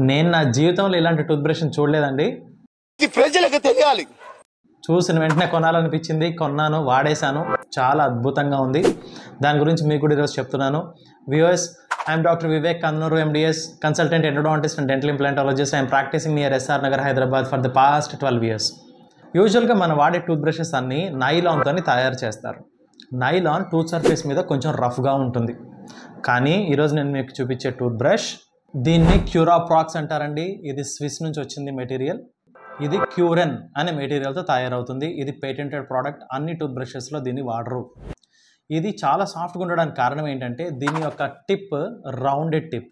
నేను నా జీవితంలో ఇలాంటి టూత్ బ్రష్ని చూడలేదండి. ఇది ప్రజలకు తెలియాలి. చూసిన వెంటనే కొనాలనిపించింది, కొన్నాను, వాడేశాను. చాలా అద్భుతంగా ఉంది. దాని గురించి మీకు కూడా ఈరోజు చెప్తున్నాను. Viewers, I'm doctor Vivek Kandanuru, MDS, consultant endodontist and dental implantologist. I'm practising near SR Nagar, Hyderabad for the past 12 years. యూజువల్గా మనం వాడే టూత్ బ్రషెస్ అన్నీ నైలాన్తో తయారు చేస్తారు. నైలాన్ టూత్ సర్ఫేస్ మీద కొంచెం రఫ్గా ఉంటుంది. కానీ ఈరోజు నేను మీకు చూపించే టూత్ బ్రష్, దీన్ని క్యూరాప్రాక్స్ అంటారండి. ఇది స్విస్ నుంచి వచ్చింది మెటీరియల్. ఇది క్యూరెన్ అనే మెటీరియల్తో తయారవుతుంది. ఇది పేటెంటెడ్ ప్రోడక్ట్. అన్ని టూత్ బ్రషెస్లో దీన్ని వాడరు. ఇది చాలా సాఫ్ట్గా ఉండడానికి కారణం ఏంటంటే దీని యొక్క టిప్ రౌండెడ్ టిప్.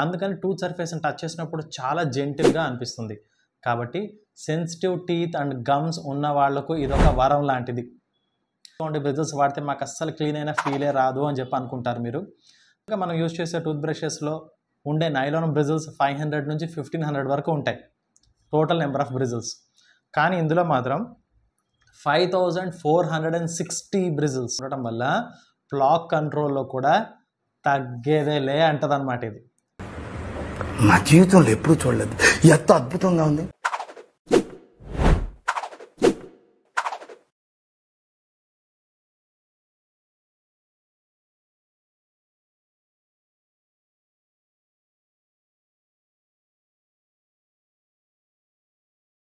అందుకని టూత్ సర్ఫేస్ని టచ్ చేసినప్పుడు చాలా జెంటిల్గా అనిపిస్తుంది. కాబట్టి సెన్సిటివ్ టీత్ అండ్ గమ్స్ ఉన్న వాళ్లకు ఇదొక వరం లాంటిది. బ్రిజిల్స్ వాడితే మాకు అస్సలు క్లీన్ అయిన ఫీలే రాదు అని చెప్పి అనుకుంటారు మీరు. ఇంకా మనం యూజ్ చేసే టూత్ బ్రషెస్లో ఉండే నైలాన్ బ్రిజిల్స్ 500 నుంచి 1500 వరకు ఉంటాయి టోటల్ నెంబర్ ఆఫ్ బ్రిజిల్స్. కానీ ఇందులో మాత్రం 5460 బ్రిజిల్స్ ఉండటం వల్ల ప్లాక్ కంట్రోల్లో కూడా తగ్గేదేలే అంటదన్నమాట. ఇది నా జీవితంలో ఎప్పుడు చూడలేదు, ఎంత అద్భుతంగా ఉంది.